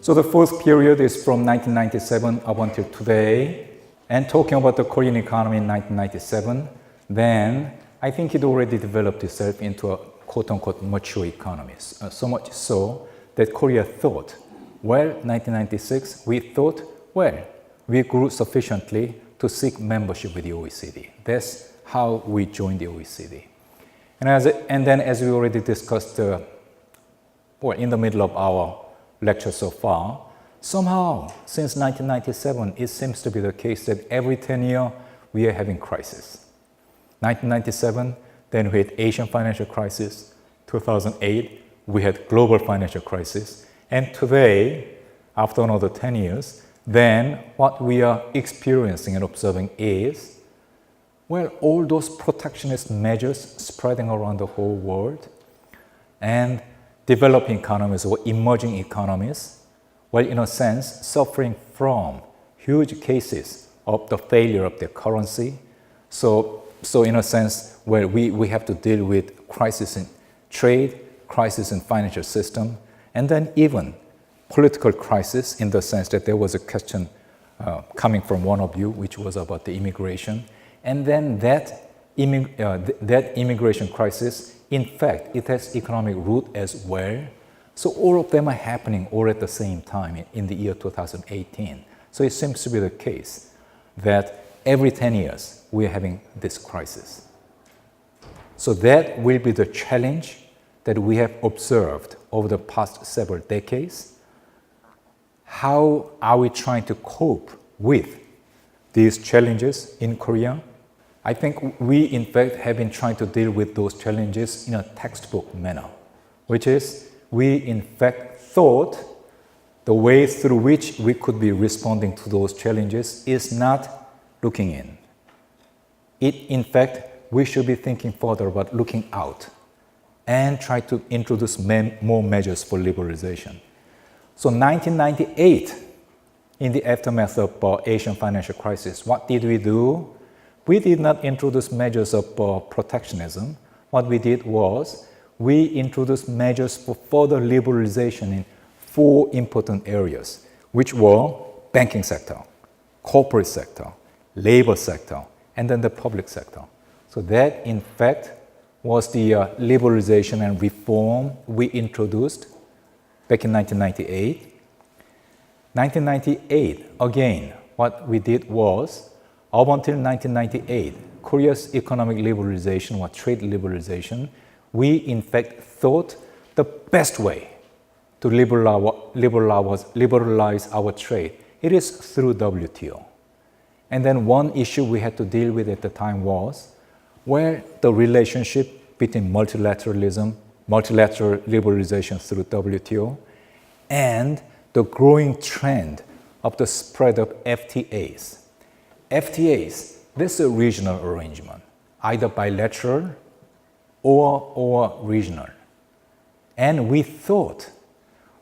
So the first period is from 1997 up until today. And talking about the Korean economy in 1997, then I think it already developed itself into a quote-unquote mature economy. So much so that Korea thought, well, 1996, we thought, well, we grew sufficiently to seek membership with the OECD. That's how we joined the OECD. And then as we already discussed in the middle of our lecture so far, somehow, since 1997, it seems to be the case that every 10 years, we are having crisis. 1997, then we had Asian financial crisis. 2008, we had global financial crisis. And today, after another 10 years, then what we are experiencing and observing is, well, all those protectionist measures spreading around the whole world and developing economies or emerging economies, well, in a sense, suffering from huge cases of the failure of their currency. So in a sense, well, we have to deal with crisis in trade, crisis in financial system, and then even political crisis in the sense that there was a question coming from one of you, which was about the immigration. And then that immigration crisis, in fact, it has economic root as well. So all of them are happening all at the same time in the year 2018. So it seems to be the case that every 10 years we are having this crisis. So that will be the challenge that we have observed over the past several decades. How are we trying to cope with these challenges in Korea? I think we, in fact, have been trying to deal with those challenges in a textbook manner, which is we, in fact, thought the way through which we could be responding to those challenges is not looking in. In fact, we should be thinking further about looking out and try to introduce more measures for liberalization. So 1998, in the aftermath of Asian financial crisis, what did we do? We did not introduce measures of protectionism. What we did was we introduced measures for further liberalization in 4 important areas, which were banking sector, corporate sector, labor sector, and then the public sector. So that, in fact, was the liberalization and reform we introduced back in 1998. 1998, again, what we did was, up until 1998, Korea's economic liberalization or trade liberalization, we in fact thought the best way to liberalize our trade, it is through WTO. And then one issue we had to deal with at the time was where the relationship between multilateral liberalization through WTO and the growing trend of the spread of FTAs. FTAs, this is a regional arrangement, either bilateral or regional. And we thought,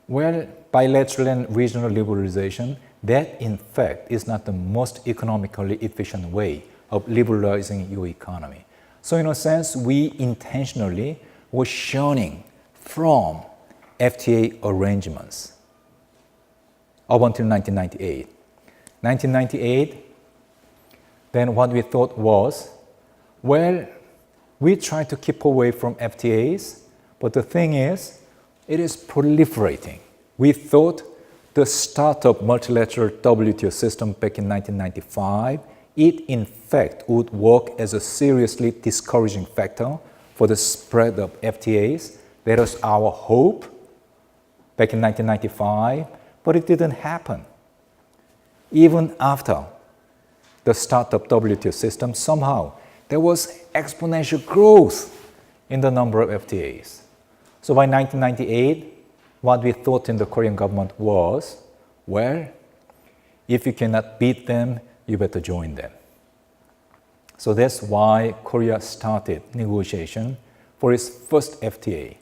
well, bilateral and regional liberalization, that in fact is not the most economically efficient way of liberalizing your economy. So in a sense, we intentionally were shunning from FTA arrangements up until 1998. 1998, then what we thought was, well, we try to keep away from FTAs, but the thing is, it is proliferating. We thought the start of multilateral WTO system back in 1995, it in fact would work as a seriously discouraging factor for the spread of FTAs. That was our hope back in 1995, but it didn't happen. Even after the start of WTO system, somehow there was exponential growth in the number of FTAs. So by 1998, what we thought in the Korean government was, well, if you cannot beat them, you better join them. So that's why Korea started negotiation for its first FTA.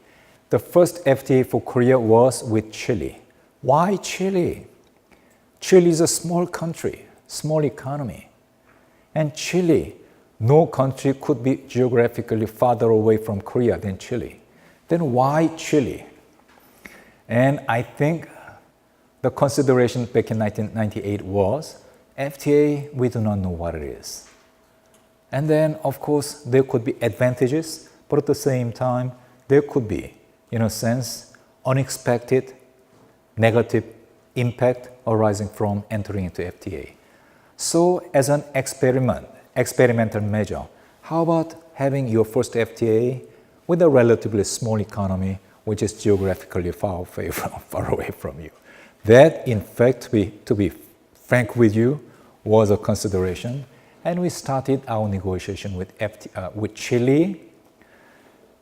The first FTA for Korea was with Chile. Why Chile? Chile is a small country, small economy. And Chile, no country could be geographically farther away from Korea than Chile. Then why Chile? And I think the consideration back in 1998 was FTA, we do not know what it is. And then, of course, there could be advantages, but at the same time, there could be, in a sense, unexpected negative impact arising from entering into FTA. So, as an experimental measure, how about having your first FTA with a relatively small economy, which is geographically far away from you? That, in fact, to be frank with you, was a consideration. And we started our negotiation with Chile.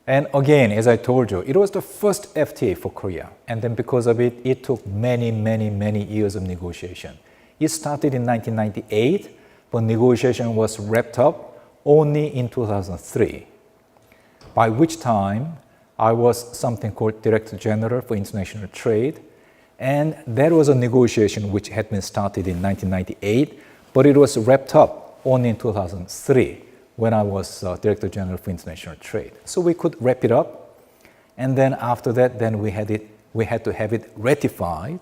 And again, as I told you, it was the first FTA for Korea. And then because of it, it took many years of negotiation. It started in 1998, but negotiation was wrapped up only in 2003, by which time I was something called Director General for International Trade. And that was a negotiation which had been started in 1998, but it was wrapped up only in 2003 when I was Director General for International Trade. So we could wrap it up, and then after that, then we had to have it ratified.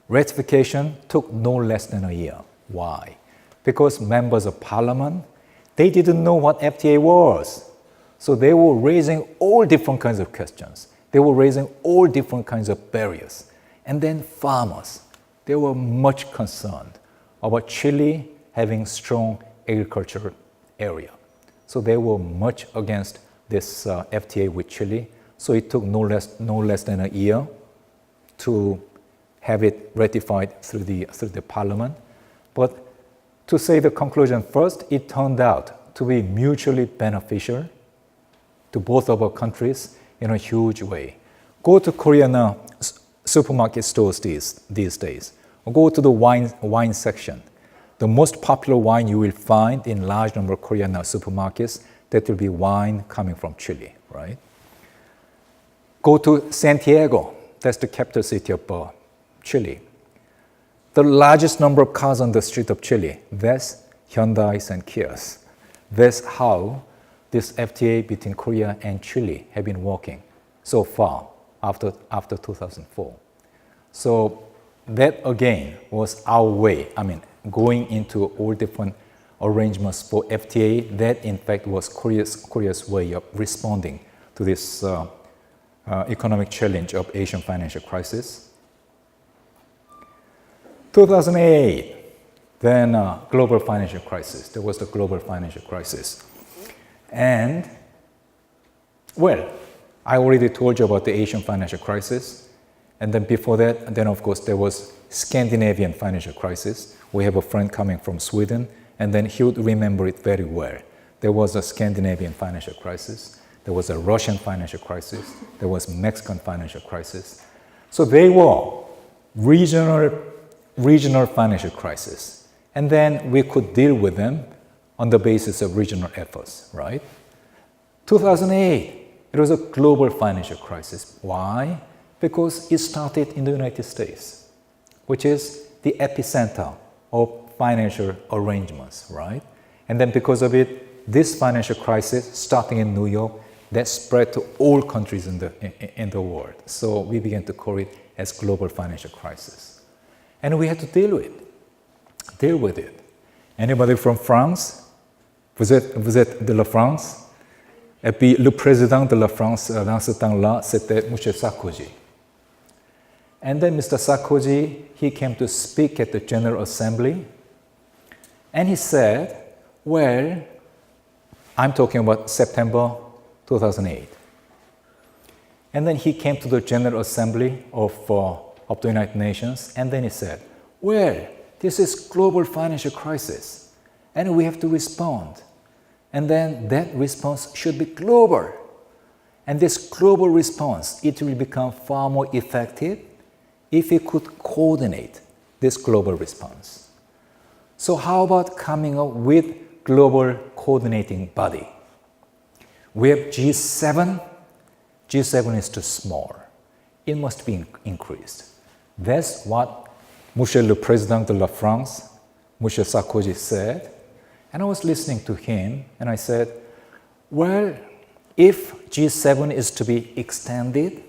Ratification took no less than a year. Why? Because members of parliament, they didn't know what FTA was. So they were raising all different kinds of questions. They were raising all different kinds of barriers. And then farmers, they were much concerned about Chile having strong agricultural area. So they were much against this FTA with Chile. So it took no less than a year to have it ratified through the parliament. But to say the conclusion first, it turned out to be mutually beneficial to both of our countries in a huge way. Go to Korean supermarket stores these days. Go to the wine section. The most popular wine you will find in large number of Korean supermarkets, that will be wine coming from Chile, right? Go to Santiago, that's the capital city of Chile. The largest number of cars on the street of Chile, that's Hyundais and Kias. That's how this FTA between Korea and Chile have been working so far after 2004. So that again was our way, going into all different arrangements for FTA. That in fact was Korea's way of responding to this economic challenge of Asian financial crisis. 2008, then global financial crisis. There was the global financial crisis. And, well, I already told you about the Asian financial crisis. And then before that, then of course there was Scandinavian financial crisis. We have a friend coming from Sweden, and then he would remember it very well. There was a Scandinavian financial crisis. There was a Russian financial crisis. There was Mexican financial crisis. So they were regional financial crisis. And then we could deal with them on the basis of regional efforts, right? 2008, it was a global financial crisis. Why? Because it started in the United States, which is the epicenter of financial arrangements, right? And then because of it, this financial crisis, starting in New York, that spread to all countries in the world. So we began to call it as global financial crisis. And we had to deal with it. Anybody from France? Vous êtes de la France? Et puis le président de la France dans ce temps-là, c'était M. Sarkozy. And then Mr. Sarkozy, he came to speak at the General Assembly, and he said, well, I'm talking about September 2008. And then he came to the General Assembly of the United Nations, and then he said, well, this is global financial crisis, and we have to respond. And then that response should be global. And this global response, it will become far more effective if we could coordinate this global response. So how about coming up with global coordinating body? We have G7. G7 is too small. It must be increased. That's what Monsieur le Président de la France, Monsieur Sarkozy said. And I was listening to him, and I said, well, if G7 is to be extended,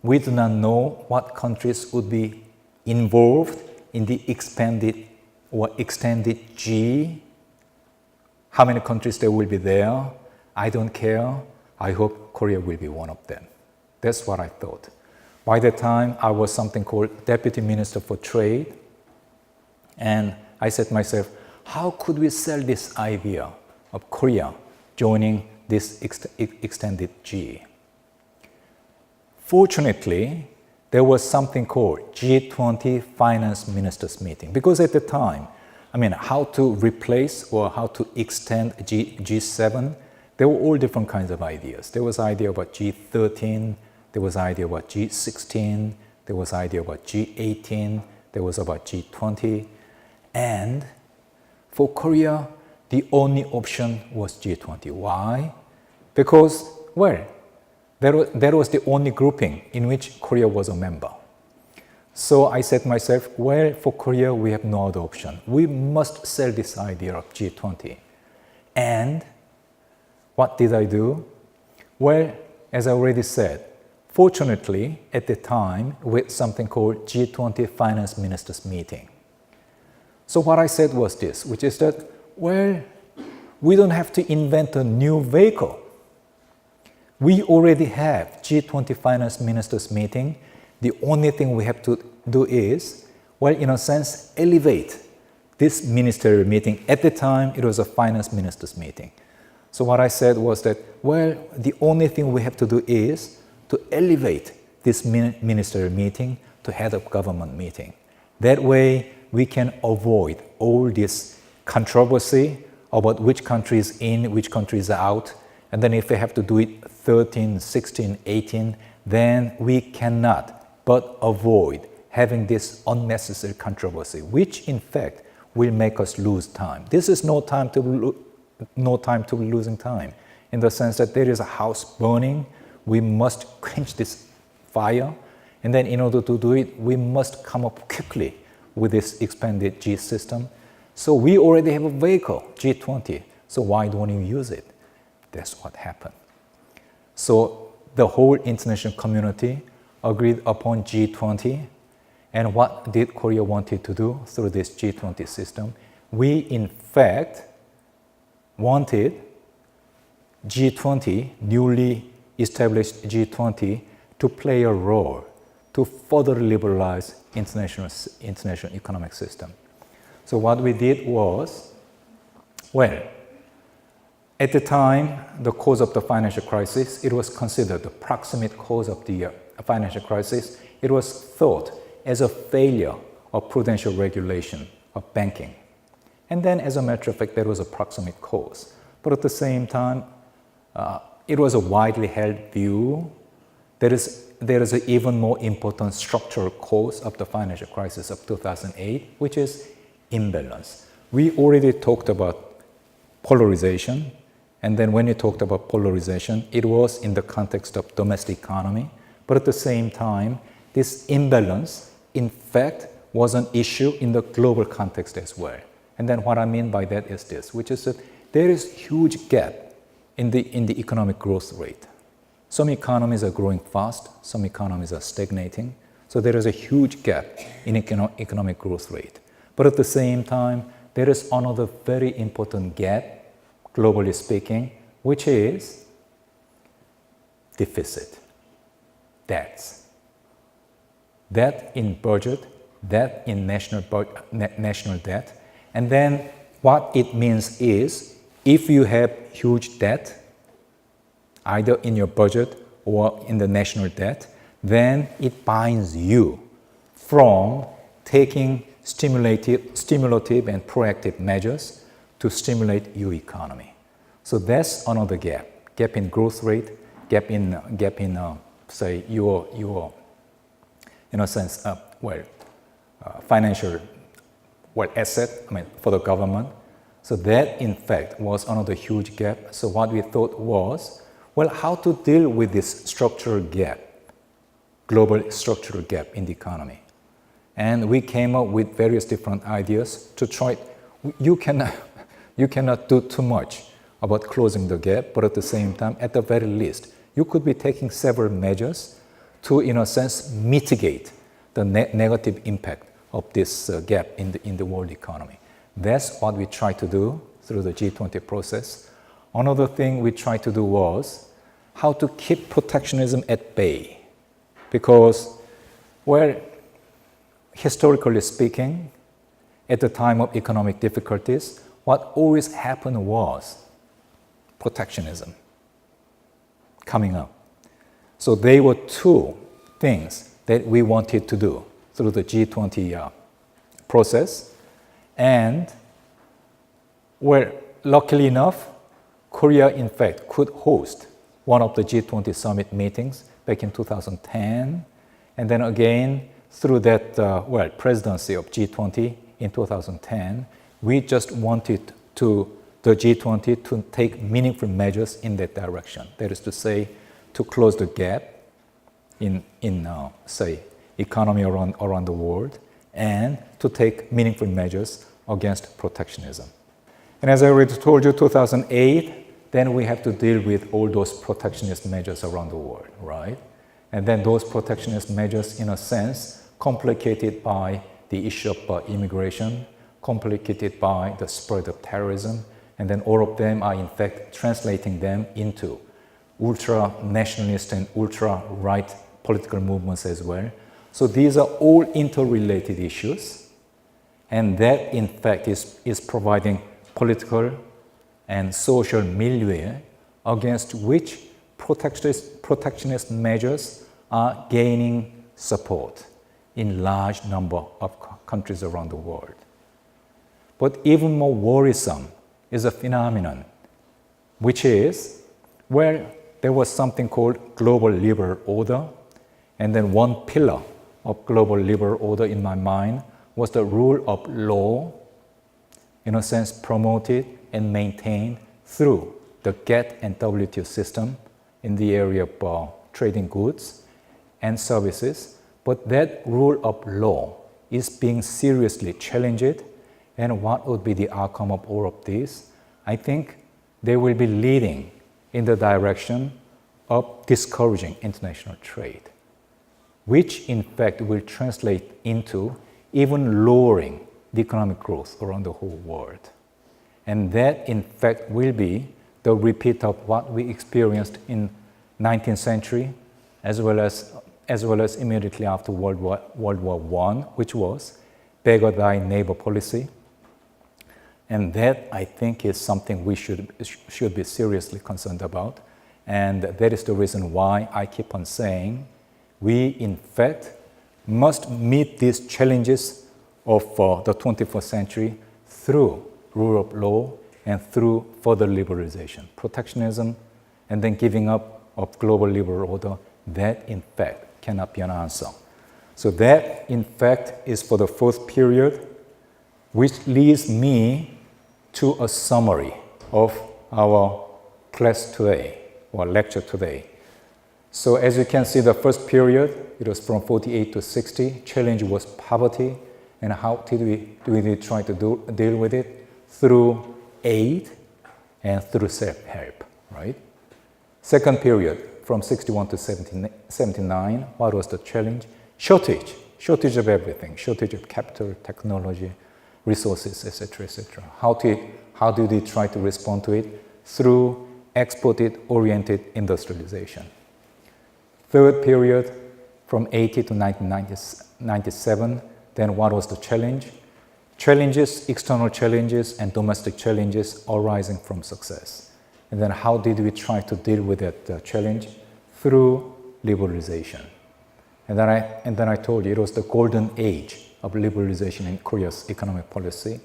we do not know what countries would be involved in the expanded or extended G. How many countries there will be there? I don't care. I hope Korea will be one of them. That's what I thought. By that time, I was something called Deputy Minister for Trade. And I said to myself, how could we sell this idea of Korea joining this extended G? Fortunately, there was something called G20 Finance Ministers Meeting. Because at the time, how to replace or how to extend G7, there were all different kinds of ideas. There was idea about G13, there was idea about G16, there was idea about G18, there was about G20. And for Korea, the only option was G20. Why? Because, that was the only grouping in which Korea was a member. So I said to myself, for Korea, we have no other option. We must sell this idea of G20. And what did I do? As I already said, fortunately, at the time, we had something called G20 Finance Ministers Meeting. So what I said was this, which is that, we don't have to invent a new vehicle. We already have G20 Finance Ministers Meeting. The only thing we have to do is, in a sense, elevate this ministerial meeting. At the time, it was a finance ministers meeting. So what I said was that, the only thing we have to do is to elevate this ministerial meeting to head of government meeting. That way, we can avoid all this controversy about which country is in, which country is out. And then if we have to do it 13, 16, 18, then we cannot but avoid having this unnecessary controversy, which in fact will make us lose time. This is no time to be losing time, in the sense that there is a house burning, we must quench this fire, and then in order to do it, we must come up quickly with this expanded G system. So we already have a vehicle, G20, so why don't you use it? That's what happened. So the whole international community agreed upon G20, and what did Korea wanted to do through this G20 system? We in fact wanted G20, newly established G20, to play a role to further liberalize international economic system. So what we did was, at the time, the cause of the financial crisis, it was considered the proximate cause of the financial crisis. It was thought as a failure of prudential regulation of banking. And then, as a matter of fact, that was a proximate cause. But at the same time, it was a widely held view that there is an even more important structural cause of the financial crisis of 2008, which is imbalance. We already talked about polarization, and then when you talked about polarization, it was in the context of domestic economy, but at the same time, this imbalance, in fact, was an issue in the global context as well. And then what I mean by that is this, which is that there is huge gap in the economic growth rate. Some economies are growing fast, some economies are stagnating, so there is a huge gap in economic growth rate. But at the same time, there is another very important gap, globally speaking, which is deficit, debts. Debt in budget, debt in national debt. And then what it means is, if you have huge debt, either in your budget or in the national debt, then it binds you from taking stimulative and proactive measures to stimulate your economy. So that's another gap in growth rate, gap in say your in a sense financial asset for the government. So that in fact was another huge gap. So what we thought was, how to deal with this structural gap, global structural gap in the economy. And we came up with various different ideas to try. You cannot do too much about closing the gap, but at the same time, at the very least, you could be taking several measures to, in a sense, mitigate the negative impact of this gap in the world economy. That's what we try to do through the G20 process. Another thing we tried to do was how to keep protectionism at bay. Because, well, historically speaking, at the time of economic difficulties, what always happened was protectionism coming up. So there were two things that we wanted to do through the G20 process. And, well, luckily enough, Korea, in fact, could host one of the G20 summit meetings back in 2010. And then again, through that, presidency of G20 in 2010, we just wanted the G20 to take meaningful measures in that direction. That is to say, to close the gap in say, economy around the world, and to take meaningful measures against protectionism. And as I already told you, 2008, then we have to deal with all those protectionist measures around the world, right? And then those protectionist measures, in a sense, complicated by the issue of immigration, complicated by the spread of terrorism, and then all of them are in fact translating them into ultra-nationalist and ultra-right political movements as well. So these are all interrelated issues, and that in fact is providing political and social milieu against which protectionist measures are gaining support in large number of countries around the world. But even more worrisome is a phenomenon, which is where there was something called global liberal order, and then one pillar of global liberal order in my mind was the rule of law, in a sense promoted and maintained through the GATT and WTO system in the area of trading goods and services. But that rule of law is being seriously challenged, and what would be the outcome of all of this? I think they will be leading in the direction of discouraging international trade, which in fact will translate into even lowering the economic growth around the whole world. And that in fact will be the repeat of what we experienced in 19th century as well as immediately after World War I, which was beggar thy neighbor policy. And that, I think, is something we should be seriously concerned about. And that is the reason why I keep on saying we, in fact, must meet these challenges of the 21st century through rule of law and through further liberalization. Protectionism and then giving up of global liberal order, that, in fact, cannot be an answer. So that, in fact, is for the fourth period, which leads me to a summary of our class today, or lecture today. So as you can see, the first period, it was from 48 to 60. Challenge was poverty, and how did we try to deal with it? Through aid and through self-help, right? Second period, from 61 to 79, what was the challenge? Shortage of everything, shortage of capital, technology, resources, etc., etc. How did we try to respond to it? Through exported-oriented industrialization. Third period, from 80 to 1997, then what was the challenge? Challenges, external challenges and domestic challenges arising from success. And then how did we try to deal with that challenge? Through liberalization. And then I told you it was the golden age of liberalization in Korea's economic policy.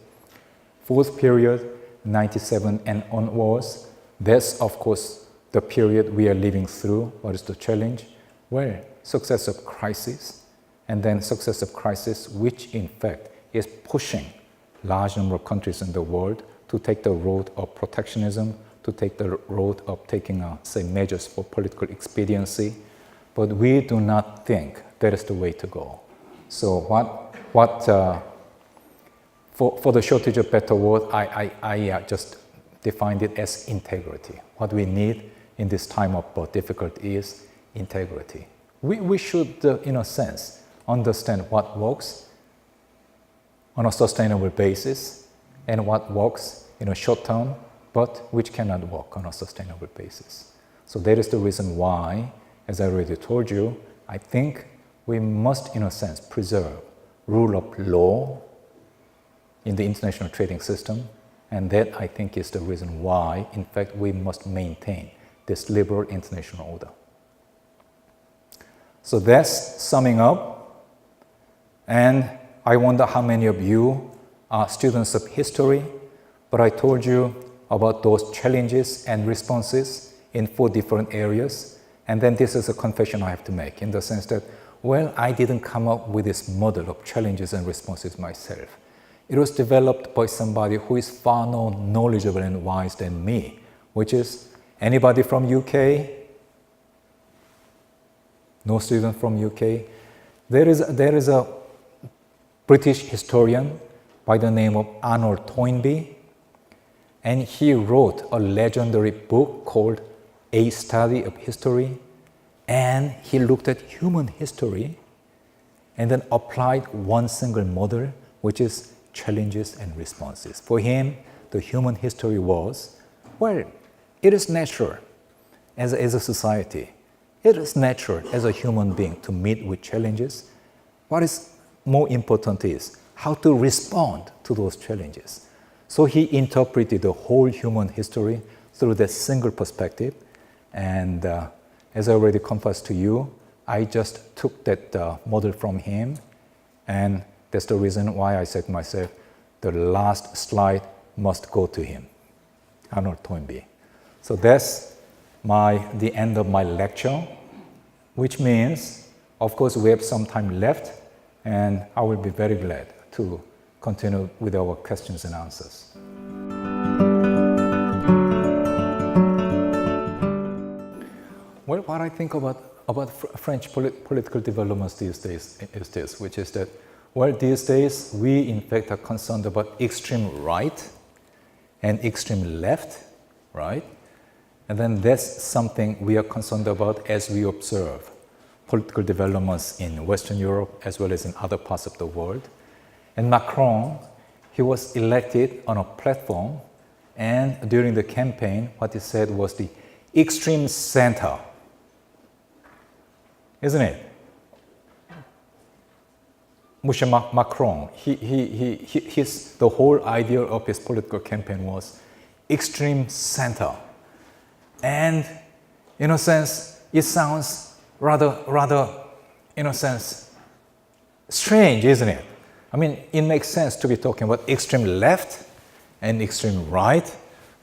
Fourth period, 97 and onwards, that's of course the period we are living through. What is the challenge? Well, successive crisis, and then successive crisis, which in fact is pushing large number of countries in the world to take the road of protectionism, to take the road of taking, say, measures for political expediency. But we do not think that is the way to go. So for the shortage of better word, I just defined it as integrity. What we need in this time of difficulty is integrity. we should, in a sense, understand what works on a sustainable basis and what works in a short term, but which cannot work on a sustainable basis. So that is the reason why, as I already told you, I think we must, in a sense, preserve rule of law in the international trading system, and that, I think, is the reason why, in fact, we must maintain this liberal international order. So that's summing up, and I wonder how many of you are students of history, but I told you about those challenges and responses in 4 different areas, and then this is a confession I have to make, in the sense that, well, I didn't come up with this model of challenges and responses myself. It was developed by somebody who is far more knowledgeable and wise than me, which is anybody from UK? No student from UK? There is a British historian by the name of Arnold Toynbee, and he wrote a legendary book called A Study of History, and he looked at human history and then applied one single model, which is challenges and responses. For him, the human history was, well, it is natural as a society. It is natural as a human being to meet with challenges. What is more important is how to respond to those challenges. So he interpreted the whole human history through that single perspective. And as I already confessed to you, I just took that model from him. And that's the reason why I said to myself, the last slide must go to him, Arnold Toynbee. So that's the end of my lecture, which means, of course, we have some time left, and I will be very glad to continue with our questions and answers. Well, what I think about French political developments these days is this, which is that, well, these days we in fact are concerned about extreme right and extreme left, right? And then that's something we are concerned about as we observe political developments in Western Europe as well as in other parts of the world. And Macron, he was elected on a platform, and during the campaign, what he said was the extreme center, isn't it? Monsieur Macron, the whole idea of his political campaign was extreme center. And in a sense, it sounds rather, in a sense, strange, isn't it? I mean, it makes sense to be talking about extreme left and extreme right,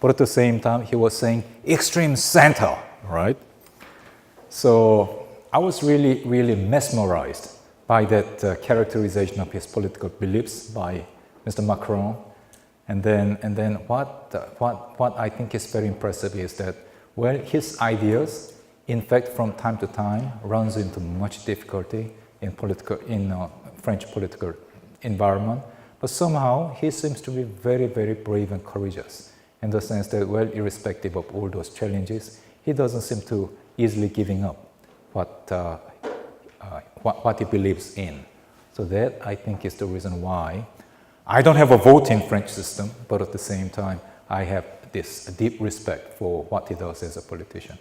but at the same time, he was saying extreme center, right? So I was really mesmerized by that characterization of his political beliefs by Mr. Macron. And then what I think is very impressive is that, well, his ideas, in fact, from time to time, runs into much difficulty in French political environment. But somehow, he seems to be very brave and courageous in the sense that, well, irrespective of all those challenges, he doesn't seem to easily giving up what he believes in. So that, I think, is the reason why I don't have a vote in French system, but at the same time, I have this deep respect for what he does as a politician.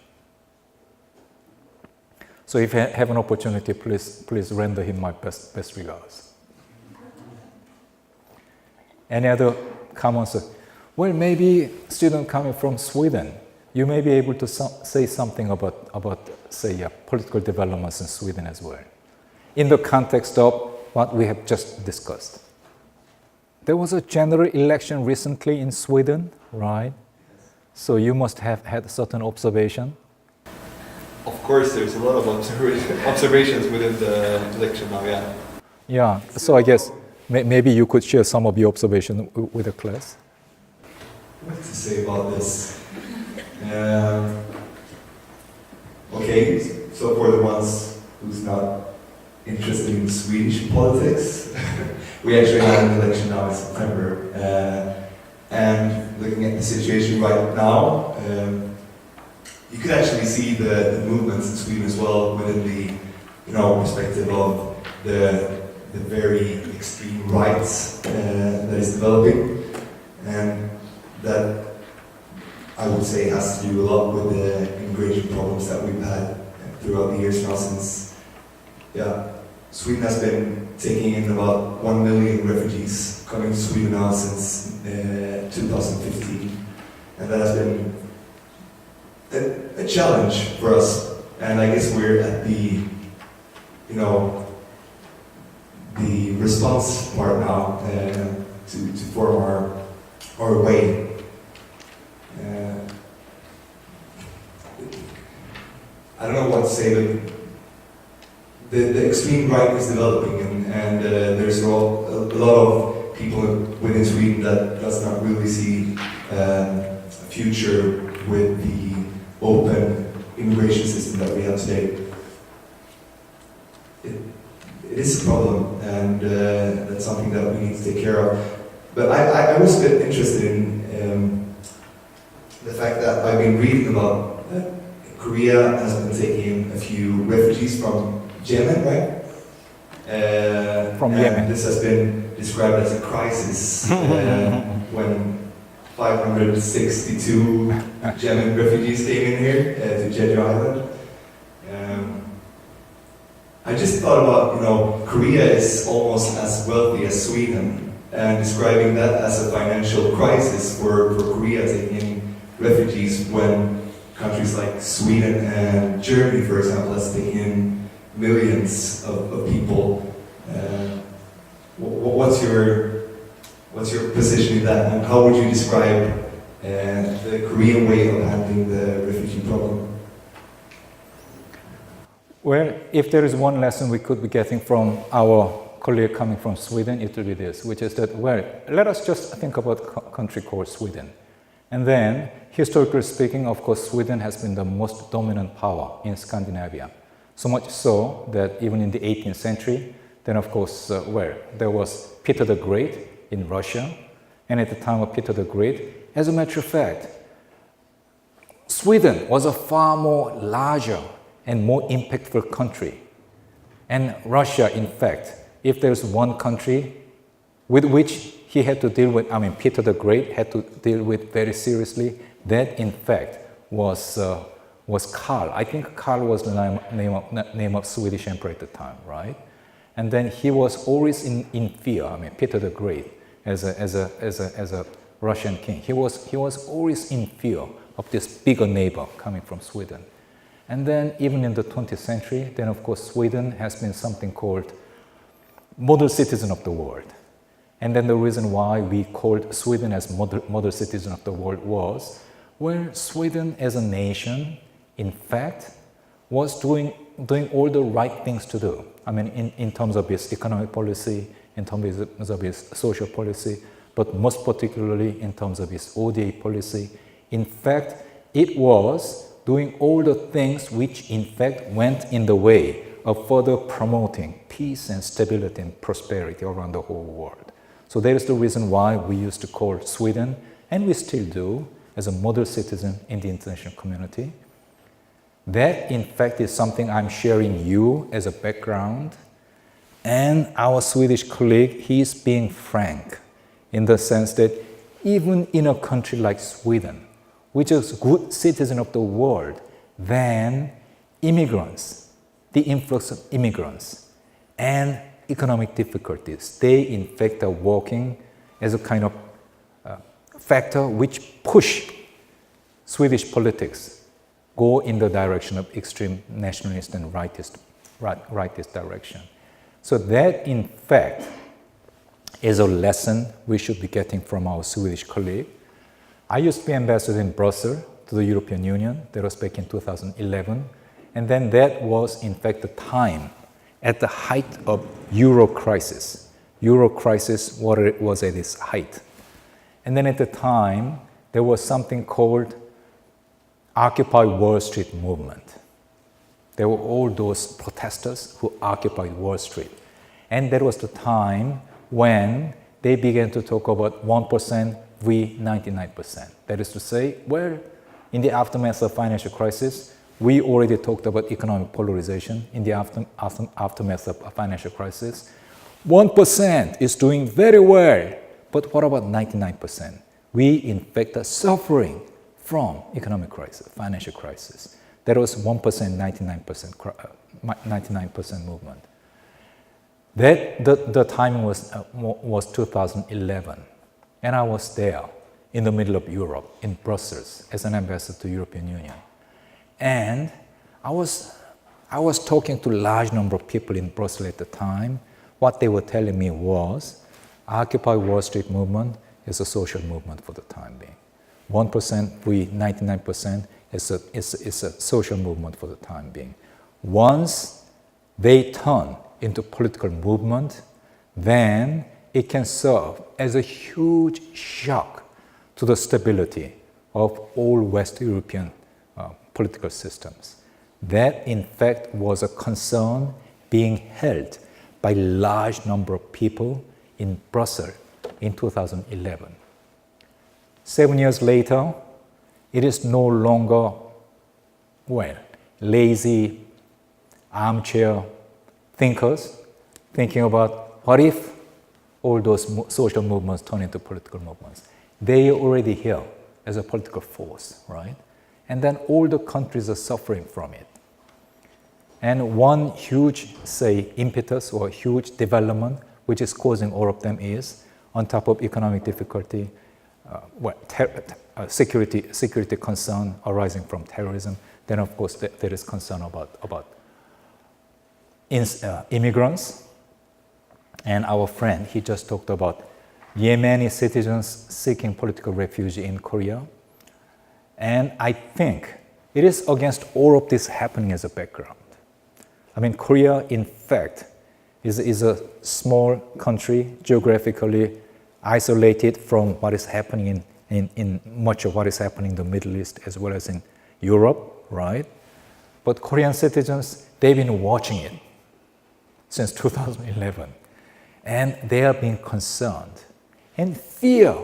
So if you have an opportunity, please render him my best regards. Any other comments? Well, maybe student coming from Sweden, you may be able to say something about say, political developments in Sweden as well, in the context of what we have just discussed. There was a general election recently in Sweden, right? So you must have had a certain observation. Of course, there's a lot of observations within the election now, yeah. Yeah, so I guess maybe you could share some of your observation with the class. What to say about this? Okay, so for the ones who's not interested in Swedish politics, we actually had an election now in September. And looking at the situation right now, you could actually see the movements in Sweden as well within the perspective of the very extreme rights that is developing, and that I would say has to do a lot with the immigration problems that we've had throughout the years now since, Sweden has been taking in about 1 million refugees coming to Sweden now since 2015, and that has been a challenge for us, and I guess we're at the response part now to form our way. I don't know what to say, but the extreme right is developing, and there's a lot of people within Sweden that does not really see a future with the open immigration system that we have today. It is a problem, and that's something that we need to take care of. But I was a bit interested in the fact that I've been reading about Korea has been taking in a few refugees from Yemen, right? From and Yemen. This has been described as a crisis when 562 Yemen refugees came in here to Jeju Island. I just thought about, Korea is almost as wealthy as Sweden, and describing that as a financial crisis for Korea taking in refugees when countries like Sweden and Germany, for example, has taken in millions of people. What's your position in that, and how would you describe the Korean way of handling the refugee problem? Well, if there is one lesson we could be getting from our colleague coming from Sweden, it will be this, which is that, let us just think about a country called Sweden. And then, historically speaking, of course, Sweden has been the most dominant power in Scandinavia. So much so that even in the 18th century, then of course, there was Peter the Great in Russia. And at the time of Peter the Great, as a matter of fact, Sweden was a far more larger and more impactful country. And Russia, in fact, if there's one country with which he had to deal with, Peter the Great had to deal with very seriously, that in fact was Karl. I think Karl was the name of Swedish emperor at the time, right? And then he was always in fear. Peter the Great, as a Russian king, he was always in fear of this bigger neighbor coming from Sweden. And then even in the 20th century, then of course Sweden has been something called model citizen of the world. And then the reason why we called Sweden as model citizen of the world was, Sweden as a nation, in fact, was doing all the right things to do. In terms of its economic policy, in terms of its social policy, but most particularly in terms of its ODA policy. In fact, it was doing all the things which in fact went in the way of further promoting peace and stability and prosperity around the whole world. So that is the reason why we used to call Sweden, and we still do, as a model citizen in the international community. That in fact is something I'm sharing you as a background, and our Swedish colleague, he's being frank in the sense that even in a country like Sweden, which is a good citizen of the world, then immigrants, the influx of immigrants and economic difficulties, they in fact are working as a kind of factor which push Swedish politics go in the direction of extreme nationalist and rightist direction. So that in fact is a lesson we should be getting from our Swedish colleague. I used to be ambassador in Brussels to the European Union. That was back in 2011. And then that was, in fact, the time at the height of Euro crisis. Euro crisis was at its height. And then at the time, there was something called Occupy Wall Street movement. There were all those protesters who occupied Wall Street. And that was the time when they began to talk about 1%, we 99%. That is to say, in the aftermath of financial crisis, we already talked about economic polarization in the aftermath of a financial crisis. 1% is doing very well, but what about 99%? We, in fact, are suffering from economic crisis, financial crisis. That was 1%, 99% movement. The timing was 2011, and I was there in the middle of Europe, in Brussels, as an ambassador to the European Union. And I was talking to a large number of people in Brussels at the time. What they were telling me was, Occupy Wall Street movement is a social movement for the time being. 1%, we 99% is a social movement for the time being. Once they turn into political movement, then it can serve as a huge shock to the stability of all West European political systems. That, in fact, was a concern being held by a large number of people in Brussels in 2011. 7 years later, it is no longer, lazy armchair thinkers thinking about what if all those social movements turn into political movements. They are already here as a political force, right? And then all the countries are suffering from it. And one huge, impetus or huge development which is causing all of them is, on top of economic difficulty, security concern arising from terrorism. Then, of course, there is concern about immigrants. And our friend, he just talked about Yemeni citizens seeking political refuge in Korea. And I think it is against all of this happening as a background. I mean, Korea, in fact, is a small country, geographically isolated from what is happening in much of what is happening in the Middle East as well as in Europe, right? But Korean citizens, they've been watching it since 2011. And they are being concerned. And fear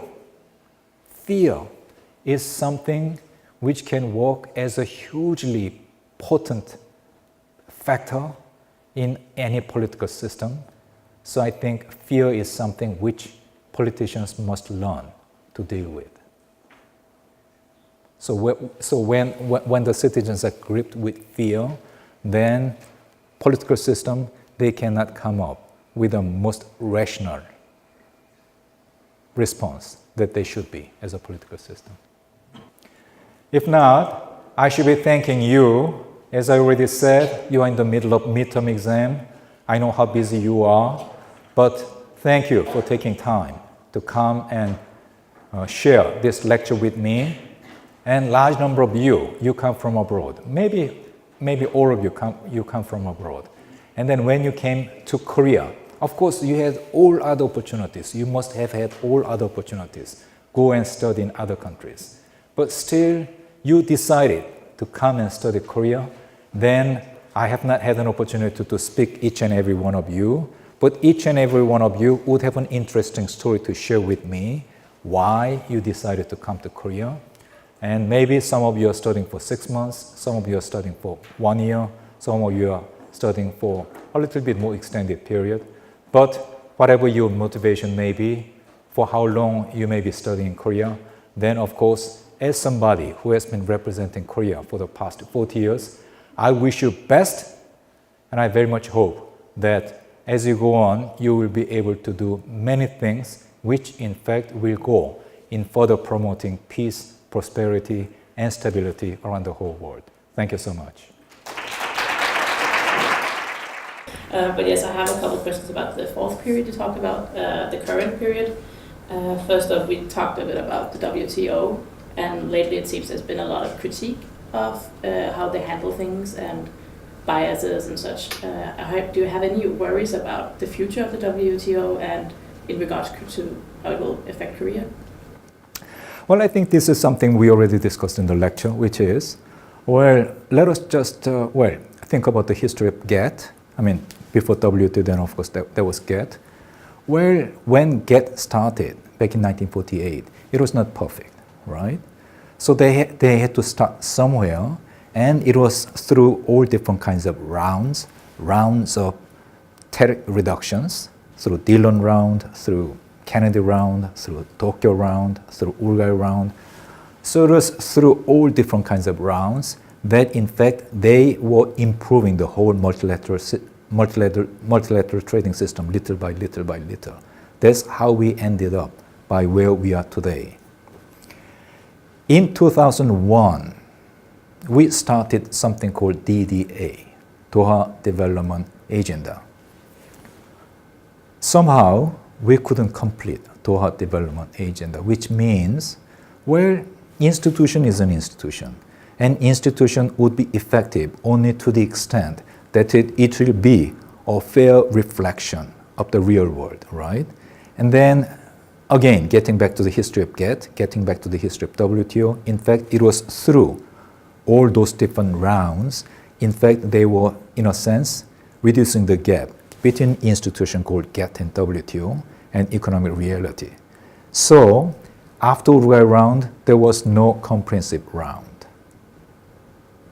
is something which can work as a hugely potent factor in any political system. So I think fear is something which politicians must learn to deal with. So when the citizens are gripped with fear, then political system, they cannot come up with the most rational response that they should be as a political system. If not, I should be thanking you. As I already said, you are in the middle of midterm exam. I know how busy you are, but thank you for taking time to come and share this lecture with me. And large number of you come from abroad. Maybe all of you come from abroad. And then when you came to Korea, of course, you had all other opportunities. You must have had all other opportunities. Go and study in other countries. But still, you decided to come and study Korea. Then I have not had an opportunity to speak each and every one of you. But each and every one of you would have an interesting story to share with me why you decided to come to Korea. And maybe some of you are studying for 6 months, some of you are studying for 1 year, some of you are studying for a little bit more extended period. But whatever your motivation may be, for how long you may be studying in Korea, then of course, as somebody who has been representing Korea for the past 40 years, I wish you best, and I very much hope that as you go on, you will be able to do many things which in fact will go in further promoting peace, prosperity, and stability around the whole world. Thank you so much. But yes, I have a couple of questions about the fourth period you talked about, the current period. First off, we talked a bit about the WTO, and lately it seems there's been a lot of critique of how they handle things and biases and such. Do you have any worries about the future of the WTO and in regards to how it will affect Korea? Well, I think this is something we already discussed in the lecture, which is, let us just, think about the history of GATT. I mean, before WTO, then of course there was GATT. Well, when GATT started back in 1948, it was not perfect, right? So they had to start somewhere, And it was through all different kinds of rounds of tariff reductions, through Dillon round, through Kennedy round, through Tokyo round, through Uruguay round. So it was through all different kinds of rounds that in fact they were improving the whole multilateral trading system little by little by little. That's how we ended up by where we are today. In 2001, we started something called DDA, Doha Development Agenda. Somehow, we couldn't complete Doha Development Agenda, which means, well, institution is an institution. An institution would be effective only to the extent that it will be a fair reflection of the real world, right? And then, again, getting back to the history of GATT, getting back to the history of WTO, in fact, it was through all those different rounds, in fact, they were, in a sense, reducing the gap between institutions called GATT and WTO and economic reality. So, after Uruguay round, there was no comprehensive round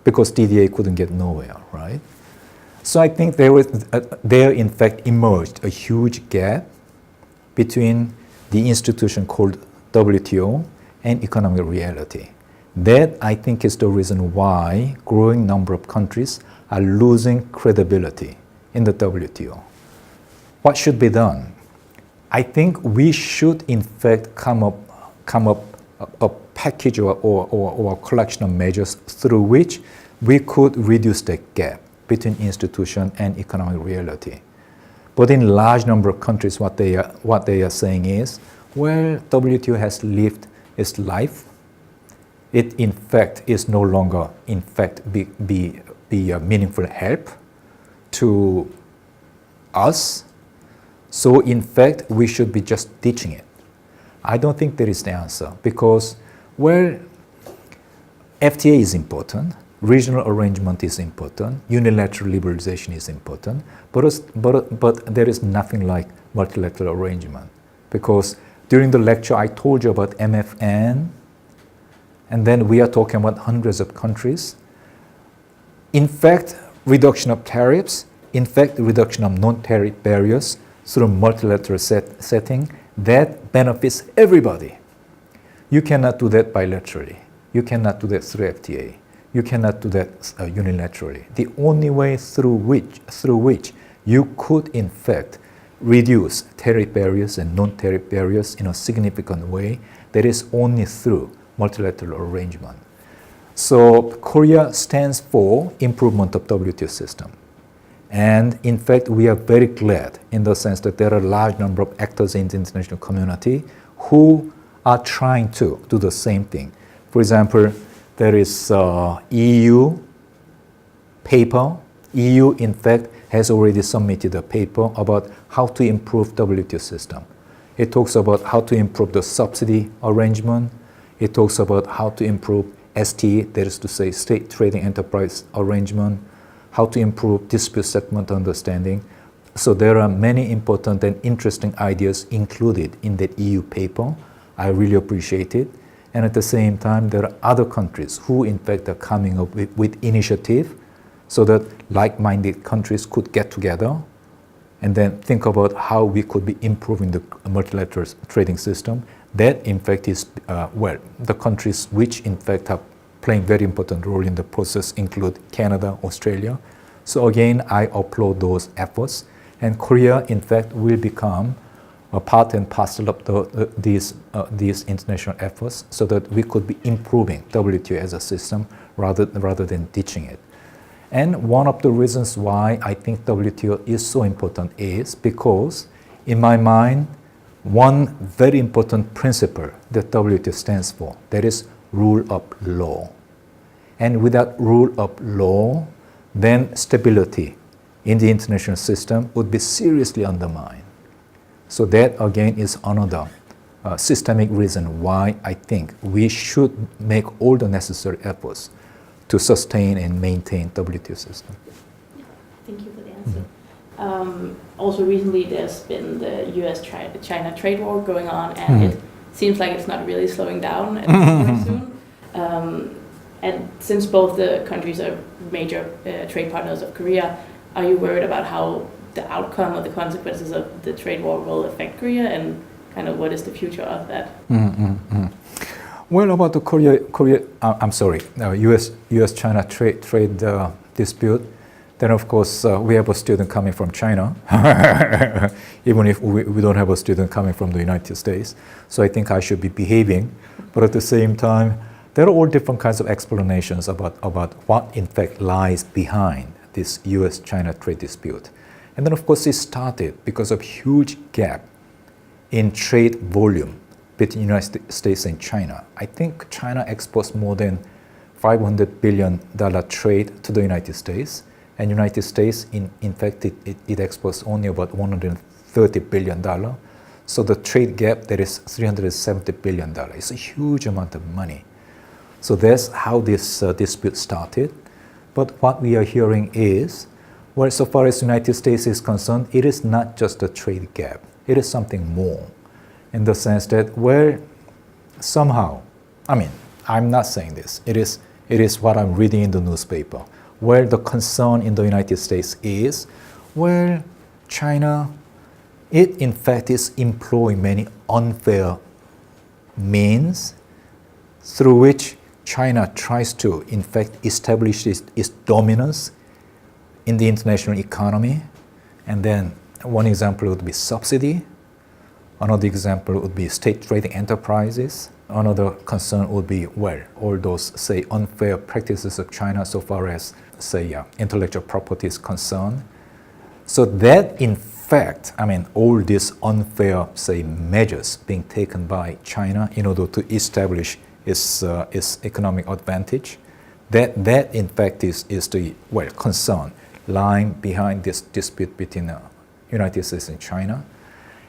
because DDA couldn't get nowhere, right? So I think there in fact emerged a huge gap between the institution called WTO and economic reality. That I think is the reason why growing number of countries are losing credibility in the WTO. What should be done? I think we should in fact come up a package or a collection of measures through which we could reduce the gap between institution and economic reality. But in large number of countries, what they are saying is, well, WTO has lived its life. It in fact is no longer in fact be a meaningful help to us. So in fact, we should be just ditching it. I don't think that is the answer because, well, FTA is important, regional arrangement is important, unilateral liberalization is important, but there is nothing like multilateral arrangement because during the lecture I told you about MFN, and then we are talking about hundreds of countries. In fact, reduction of tariffs, in fact, reduction of non-tariff barriers through multilateral setting, that benefits everybody. You cannot do that bilaterally. You cannot do that through FTA. You cannot do that unilaterally. The only way through which you could in fact reduce tariff barriers and non-tariff barriers in a significant way, that is only through multilateral arrangement. So Korea stands for improvement of WTO system. And in fact, we are very glad in the sense that there are a large number of actors in the international community who are trying to do the same thing. For example, there is EU paper. EU, in fact, has already submitted a paper about how to improve WTO system. It talks about how to improve the subsidy arrangement. It talks about how to improve STE, that is to say, state trading enterprise arrangement, how to improve dispute settlement understanding. So there are many important and interesting ideas included in that EU paper. I really appreciate it. And at the same time, there are other countries who in fact are coming up with initiative so that like-minded countries could get together and then think about how we could be improving the multilateral trading system. That in fact is, the countries which in fact are playing very important role in the process include Canada, Australia. So again, I applaud those efforts. And Korea in fact will become a part and parcel of these international efforts so that we could be improving WTO as a system rather than ditching it. And one of the reasons why I think WTO is so important is because, in my mind, one very important principle that WTO stands for, that is rule of law. And without rule of law, then stability in the international system would be seriously undermined. So that again is another systemic reason why I think we should make all the necessary efforts to sustain and maintain WTO system. Thank you for the answer. Also recently there's been the US-China trade war going on and it seems like it's not really slowing down very soon. And since both the countries are major trade partners of Korea, are you worried about how the outcome or the consequences of the trade war will affect Korea, and kind of what is the future of that? Well, about the U.S.-China trade dispute, then of course we have a student coming from China, even if we don't have a student coming from the United States. So I think I should be behaving, but at the same time, there are all different kinds of explanations about what in fact lies behind this U.S.-China trade dispute. And then of course it started because of huge gap in trade volume between the United States and China. I think China exports more than $500 billion trade to the United States, and United States, in fact, it exports only about $130 billion. So the trade gap there is $370 billion. It's a huge amount of money. So that's how this dispute started. But what we are hearing is, well, so far as the United States is concerned, it is not just a trade gap. It is something more, in the sense that, well, somehow, I mean, I'm not saying this. It is what I'm reading in the newspaper. Where the concern in the United States is, well, China, it in fact is employing many unfair means through which China tries to, in fact, establish its dominance in the international economy. And then one example would be subsidy. Another example would be state trading enterprises. Another concern would be, well, all those, say, unfair practices of China so far as, say, intellectual property is concerned. So that, in fact, I mean, all these unfair, say, measures being taken by China in order to establish its economic advantage, that in fact is the, well, concern lying behind this dispute between the United States and China.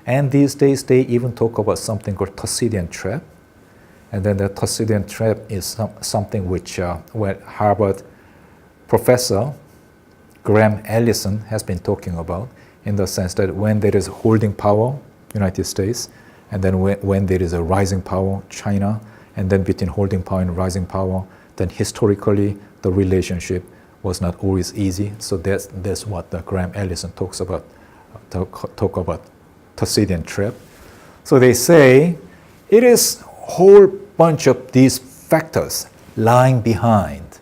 And these days, they even talk about something called Thucydides trap. And then the Thucydides trap is something which, well, Harvard professor Graham Allison has been talking about, in the sense that when there is holding power, United States, and then when there is a rising power, China, and then between holding power and rising power, then historically the relationship was not always easy. So that's what Graham Allison talks about, talk about Thucydides trap. So they say it is whole bunch of these factors lying behind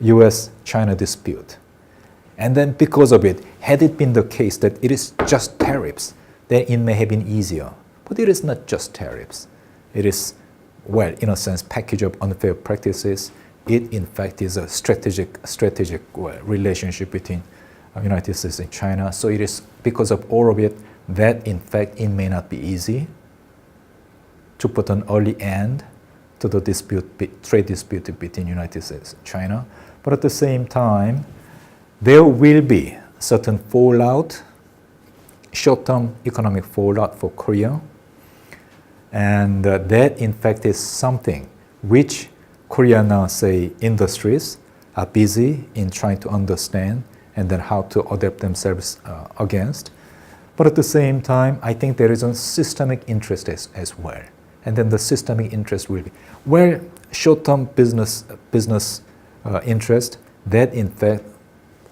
US-China dispute. And then because of it, had it been the case that it is just tariffs, then it may have been easier. But it is not just tariffs. It is, well, in a sense, package of unfair practices. It, in fact, is a strategic well, relationship between United States and China. So it is because of all of it that, in fact, it may not be easy to put an early end to the trade dispute between United States and China. But at the same time, there will be certain fallout, short-term economic fallout for Korea. And that, in fact, is something which Korean, say, industries are busy in trying to understand and then how to adapt themselves against. But at the same time, I think there is a systemic interest as well. And then the systemic interest will be, well, short-term business interest that, in fact,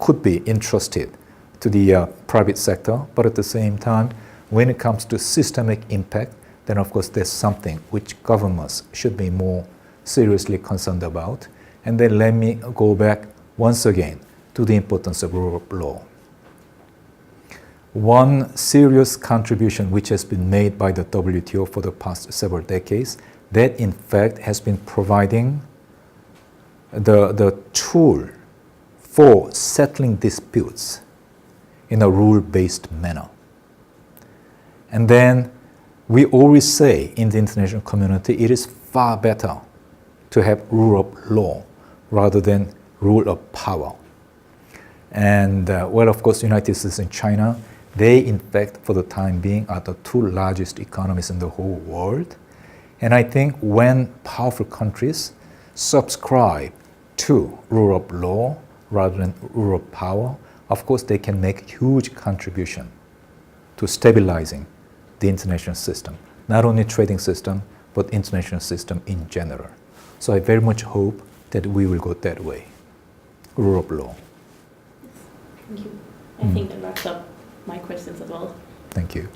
could be entrusted to the private sector. But at the same time, when it comes to systemic impact, then of course there's something which governments should be more seriously concerned about. And then let me go back once again to the importance of rule of law. One serious contribution which has been made by the WTO for the past several decades, that in fact has been providing the tool for settling disputes in a rule-based manner. And then we always say in the international community, it is far better to have rule of law rather than rule of power. And well, of course, United States and China, they in fact, for the time being, are the two largest economies in the whole world. And I think when powerful countries subscribe to rule of law rather than rule of power, of course, they can make huge contribution to stabilizing the international system, not only trading system, but international system in general. So I very much hope that we will go that way. Rule of law. Thank you. I think that wraps up my questions as well. Thank you.